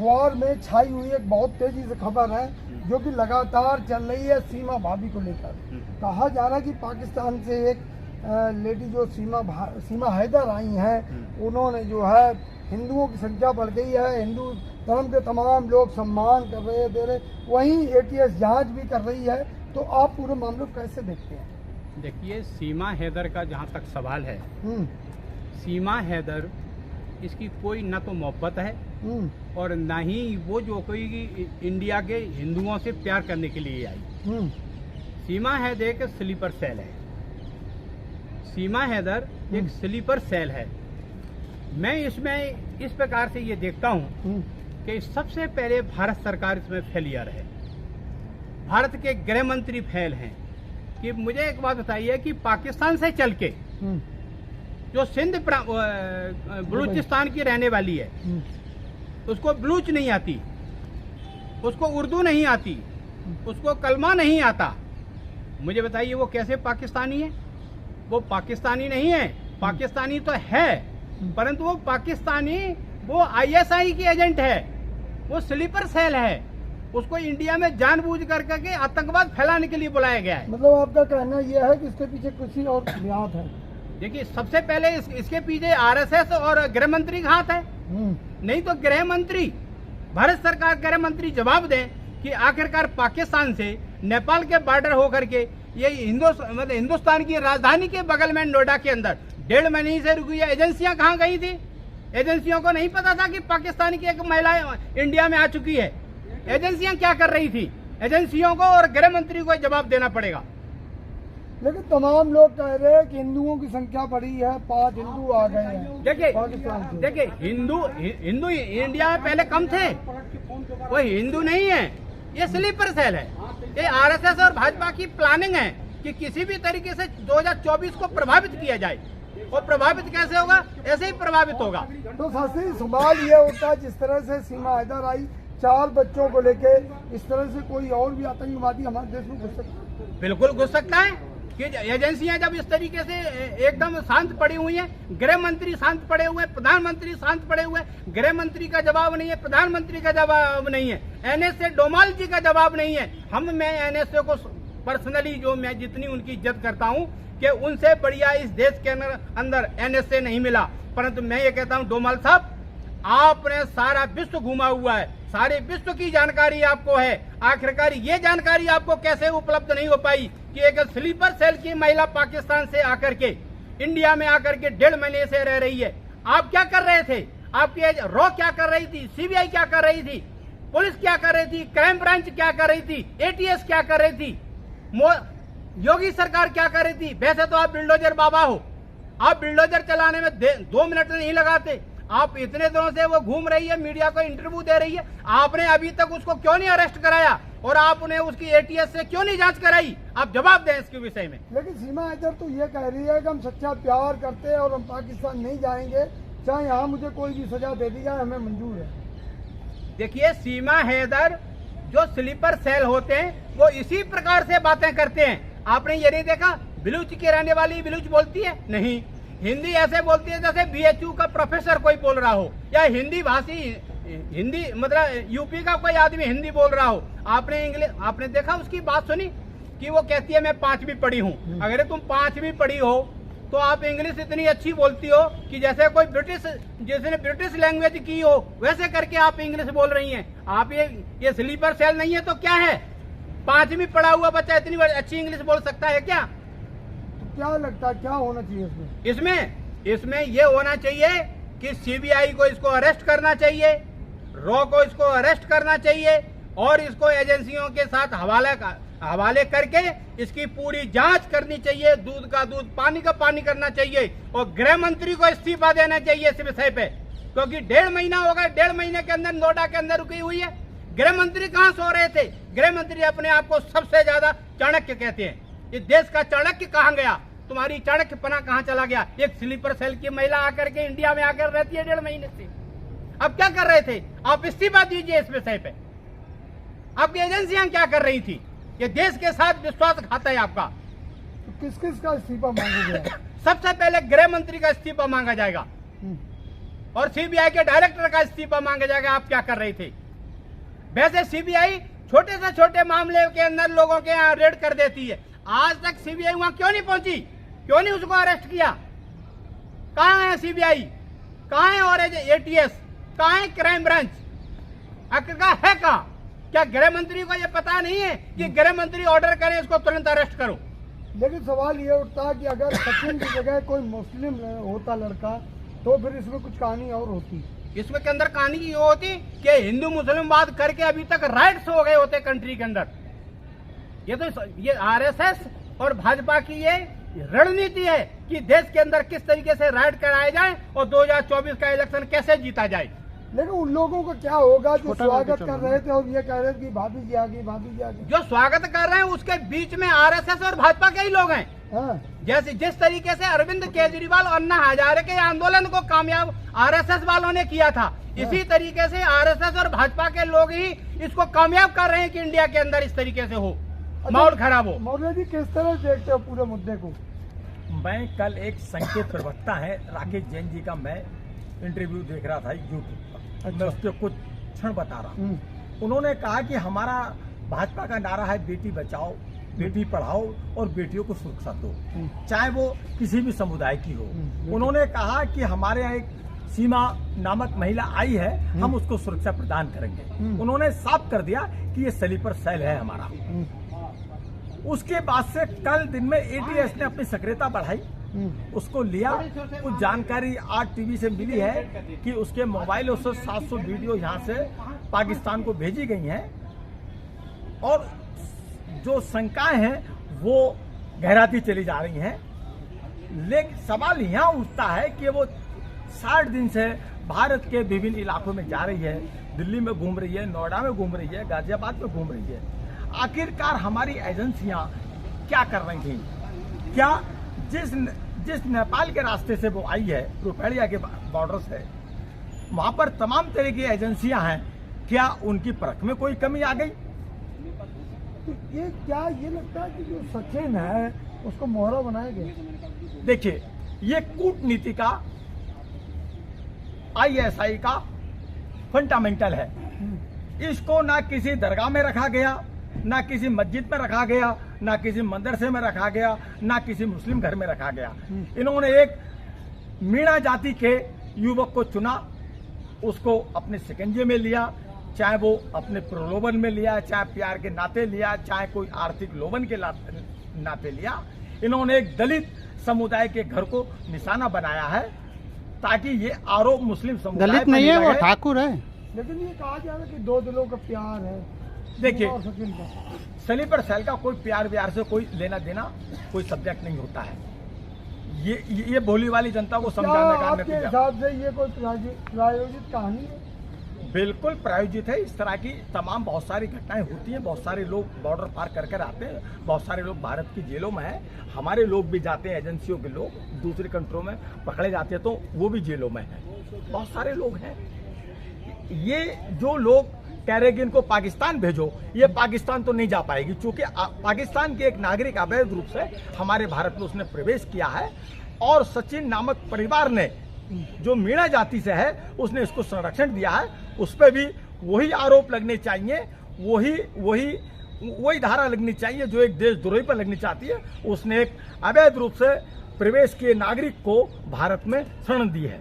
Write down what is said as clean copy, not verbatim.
अखबार में छाई हुई एक बहुत तेजी से खबर है जो कि लगातार चल रही है सीमा भाभी को लेकर। कहा जा रहा है कि पाकिस्तान से एक लेडी जो सीमा हैदर आई हैं, उन्होंने जो है हिंदुओं की संख्या बढ़ गई है, हिंदू धर्म के तमाम लोग सम्मान कर रहे दे रहे, वहीं ATS जांच भी कर रही है। तो आप पूरे मामले को कैसे देखते हैं? देखिए, सीमा हैदर का जहाँ तक सवाल है, सीमा हैदर इसकी कोई न तो मोहब्बत है और न ही वो जो कोई इंडिया के हिंदुओं से प्यार करने के लिए आई। सीमा हैदर एक स्लीपर सेल है। सीमा हैदर एक स्लीपर सेल है। मैं इसमें इस प्रकार से ये देखता हूँ कि सबसे पहले भारत सरकार इसमें फेलियर है। भारत के गृह मंत्री फेल हैं। कि मुझे एक बात बताइए कि पाकिस्तान से चल के जो सिंध बलूचिस्तान की रहने वाली है, उसको बलूच नहीं आती, उसको उर्दू नहीं आती, उसको कलमा नहीं आता, मुझे बताइए वो कैसे पाकिस्तानी है? वो पाकिस्तानी नहीं है। पाकिस्तानी तो है, परंतु वो पाकिस्तानी वो ISI की एजेंट है, वो स्लीपर सेल है। उसको इंडिया में जानबूझ करके आतंकवाद फैलाने के लिए बुलाया गया है। मतलब आपका कहना यह है कि इसके पीछे किसी और हाथ है? देखिए, सबसे पहले इसके पीछे RSS और गृह मंत्री का हाथ है। नहीं तो गृह मंत्री, भारत सरकार गृह मंत्री जवाब दें कि आखिरकार पाकिस्तान से नेपाल के बॉर्डर होकर के ये हिंदुस्तान की राजधानी के बगल में नोएडा के अंदर 1.5 महीने से रुकी एजेंसियां कहाँ गई थी? एजेंसियों को नहीं पता था कि पाकिस्तान की एक महिला इंडिया में आ चुकी है। एजेंसियां क्या कर रही थी? एजेंसियों को और गृह मंत्री को जवाब देना पड़ेगा। लेकिन तमाम लोग कह रहे हैं कि हिंदुओं की संख्या बढ़ी है, 5 हिंदू आ गए हैं। देखिए हिंदू इंडिया में पहले कम थे, वो हिंदू नहीं है, ये स्लीपर सेल है। ये RSS और भाजपा की प्लानिंग है कि किसी भी तरीके से 2024 को प्रभावित किया जाए। और प्रभावित कैसे होगा? ऐसे ही प्रभावित होगा। तो शास्त्री, सवाल ये उठता है, जिस तरह से सीमा हैदर आई 4 बच्चों को लेके, इस तरह से कोई और भी आतंकवादी हमारे देश में घुस सकता है? बिल्कुल घुस सकता है कि एजेंसियां जब इस तरीके से एकदम शांत पड़ी हुई हैं, गृह मंत्री शांत पड़े हुए, प्रधानमंत्री शांत पड़े हुए, गृह मंत्री का जवाब नहीं है, प्रधानमंत्री का जवाब नहीं है, NSA डोमाल जी का जवाब नहीं है। मैं NSA को पर्सनली जो मैं जितनी उनकी इज्जत करता हूं कि उनसे बढ़िया इस देश के अंदर NSA नहीं मिला। परंतु मैं ये कहता हूं, डोमाल साहब, आपने सारा विश्व घूमा हुआ है, सारे विश्व की जानकारी आपको है। आखिरकार ये जानकारी आपको कैसे उपलब्ध नहीं हो पाई कि एक स्लीपर सेल की महिला पाकिस्तान से आकर के इंडिया में आकर के 1.5 महीने से रह रही है? आप क्या कर रहे थे? आपकी रॉ क्या कर रही थी? CBI क्या कर रही थी? पुलिस क्या कर रही थी? क्राइम ब्रांच क्या कर रही थी? ATS क्या कर रही थी? योगी सरकार क्या कर रही थी? वैसे तो आप बिल्डोजर बाबा हो, आप बिल्डोजर चलाने में 2 मिनट नहीं लगाते। आप इतने दिनों से वो घूम रही है, मीडिया को इंटरव्यू दे रही है, आपने अभी तक उसको क्यों नहीं अरेस्ट कराया? और आपने उसकी ATS से क्यों नहीं जांच कराई? आप जवाब दें इसके विषय में। लेकिन सीमा हैदर तो ये कह रही है कि हम सच्चा प्यार करते हैं और हम पाकिस्तान नहीं जाएंगे, चाहे यहाँ मुझे कोई भी सजा दे दी जाए, हमें मंजूर है। देखिए, सीमा हैदर जो स्लीपर सेल होते हैं वो इसी प्रकार से बातें करते हैं। आपने ये नहीं देखा बलूच की रहने वाली बलूच बोलती है? नहीं, हिंदी ऐसे बोलती है जैसे BHU का प्रोफेसर कोई बोल रहा हो, या हिंदी भाषी, हिंदी मतलब यूपी का कोई आदमी हिंदी बोल रहा हो। आपने देखा उसकी बात सुनी कि वो कहती है मैं 5वीं पढ़ी हूँ। अगर तुम 5वीं पढ़ी हो तो आप इंग्लिश इतनी अच्छी बोलती हो कि जैसे कोई जिसने ब्रिटिश लैंग्वेज की हो वैसे करके आप इंग्लिश बोल रही हैं। आप ये स्लीपर सेल नहीं है तो क्या है? 5वीं पढ़ा हुआ बच्चा इतनी अच्छी इंग्लिश बोल सकता है क्या? क्या लगता है क्या होना चाहिए इसमें ये होना चाहिए कि CBI को इसको अरेस्ट करना चाहिए, रॉ को इसको अरेस्ट करना चाहिए और इसको एजेंसियों के साथ हवाले करके इसकी पूरी जांच करनी चाहिए। दूध का दूध, पानी का पानी करना चाहिए और गृह मंत्री को इस्तीफा देना चाहिए इस विषय पे, क्योंकि 1.5 महीना हो गया। 1.5 महीने के अंदर नोएडा के अंदर रुकी हुई है। गृह मंत्री कहाँ सो रहे थे? गृह मंत्री अपने आप को सबसे ज्यादा चाणक्य कहते हैं। इस देश का चाणक्य कहाँ गया? तुम्हारी चाणक्य पना कहाँ चला गया? एक स्लीपर सेल की महिला आकर के इंडिया में आकर रहती है 1.5 महीने से। अब क्या कर रहे थे? आप इस्तीफा दीजिए इस विषय पे। आपकी एजेंसियां क्या कर रही थी? ये देश के साथ विश्वासघात है आपका। तो किस किस का इस्तीफा मांगा गया? सबसे पहले गृह मंत्री का इस्तीफा मांगा जाएगा। और सीबीआई के डायरेक्टर का इस्तीफा मांगा जाएगा। आप क्या कर रहे थे? वैसे सीबीआई छोटे से छोटे मामले के अंदर लोगों के यहाँ रेड कर देती है। आज तक सीबीआई वहां क्यों नहीं पहुंची? क्यों नहीं उसको अरेस्ट किया? कहां है सीबीआई? कहां है और एटीएस? कहां है क्राइम ब्रांच? आखिरकार है कहां? क्या गृह मंत्री को यह पता नहीं है कि गृह मंत्री ऑर्डर करे इसको तुरंत अरेस्ट करो? लेकिन सवाल ये उठता है कि अगर सचिन की जगह कोई मुस्लिम होता लड़का तो फिर इसमें कुछ कहानी और होती। इसमें के अंदर कहानी ये होती कि हिंदू मुस्लिम बात करके अभी तक राइट्स हो गए होते कंट्री के अंदर। ये आरएसएस और भाजपा की ये रणनीति है कि देश के अंदर किस तरीके से राइट कराए जाए और 2024 का इलेक्शन कैसे जीता जाए। लेकिन उन लोगों को क्या होगा जो स्वागत कर रहे थे और ये कह रहे थे कि भाभी जी आ गई, भाभी जी आ गई। जो स्वागत कर रहे हैं उसके बीच में आरएसएस और भाजपा के ही लोग हैं। हाँ। जैसे जिस तरीके से अरविंद केजरीवाल और अन्ना हजारे के आंदोलन को कामयाब आरएसएस वालों ने किया था, इसी तरीके से आरएसएस और भाजपा के लोग ही इसको कामयाब कर रहे हैं कि इंडिया के अंदर इस तरीके से हो, माहौल खराब हो। मौर्य जी किस तरह देखते हो पूरे मुद्दे को? मैं कल एक संकेत प्रवक्ता है राकेश जैन जी का मैं इंटरव्यू देख रहा था यूट्यूब पर। मैं उसके कुछ क्षण बता रहा हूँ। उन्होंने कहा कि हमारा भाजपा का नारा है बेटी बचाओ, बेटी पढ़ाओ और बेटियों को सुरक्षा दो, चाहे वो किसी भी समुदाय की हो। उन्होंने कहा कि हमारे यहाँ एक सीमा नामक महिला आई है, हम उसको सुरक्षा प्रदान करेंगे। उन्होंने साफ कर दिया कि ये स्लीपर सेल है हमारा। उसके बाद से कल दिन में एटीएस ने अपनी सक्रियता बढ़ाई, उसको लिया। कुछ जानकारी आज टीवी से मिली है कि उसके मोबाइलों से 700 वीडियो यहाँ से पाकिस्तान को भेजी गई हैं और जो शंकाएं हैं वो गहराती चली जा रही हैं। लेकिन सवाल यहाँ उठता है कि वो 60 दिन से भारत के विभिन्न इलाकों में जा रही है, दिल्ली में घूम रही है, नोएडा में घूम रही है, गाजियाबाद में घूम रही है। आखिरकार हमारी एजेंसियां क्या कर रही थी? क्या जिस नेपाल के रास्ते से वो आई है, रुपहड़िया के बॉर्डर से, वहां पर तमाम तरह की एजेंसियां हैं, क्या उनकी परख में कोई कमी आ गई? तो ये लगता है कि जो सचिन है उसको मोहरा बनाया गया? देखिए, ये कूटनीति का आईएसआई का फंडामेंटल है। इसको ना किसी दरगाह में रखा गया, ना किसी मस्जिद में रखा गया, ना किसी मदरसे में रखा गया, ना किसी मुस्लिम घर में रखा गया। इन्होंने एक मीणा जाति के युवक को चुना, उसको अपने शिकंजे में लिया, चाहे वो अपने प्रलोभन में लिया, चाहे प्यार के नाते लिया, चाहे कोई आर्थिक लोभन के नाते लिया। इन्होंने एक दलित समुदाय के घर को निशाना बनाया है ताकि ये आरोप मुस्लिम समुदाय दलित नहीं है, वो ठाकुर है। लेकिन ये कहा जा रहा है कि दो दिलों का प्यार है। देखिए, सचिन का स्लीपर सेल का कोई प्यार व्यार से कोई लेना देना कोई सब्जेक्ट नहीं होता है। ये भोली वाली जनता को समझाने का आपके हिसाब से ये कोई प्रायोजित कहानी है? बिल्कुल प्रायोजित है। इस तरह की तमाम बहुत सारी घटनाएं होती हैं। बहुत सारे लोग बॉर्डर पार कर आते हैं, बहुत सारे लोग भारत की जेलों में हैं। हमारे लोग भी जाते हैं, एजेंसियों के लोग दूसरी कंट्रों में पकड़े जाते हैं तो वो भी जेलों में हैं। बहुत सारे लोग हैं। ये जो लोग कह रहे कि इनको पाकिस्तान भेजो, ये पाकिस्तान तो नहीं जा पाएगी, क्योंकि पाकिस्तान के एक नागरिक अवैध रूप से हमारे भारत में उसने प्रवेश किया है और सचिन नामक परिवार ने जो मीणा जाति से है उसने इसको संरक्षण दिया है। उस पर भी वही आरोप लगने चाहिए, वही धारा लगनी चाहिए जो एक देशद्रोही पर लगनी चाहती है। उसने एक अवैध रूप से प्रवेश किए नागरिक को भारत में शरण दी है।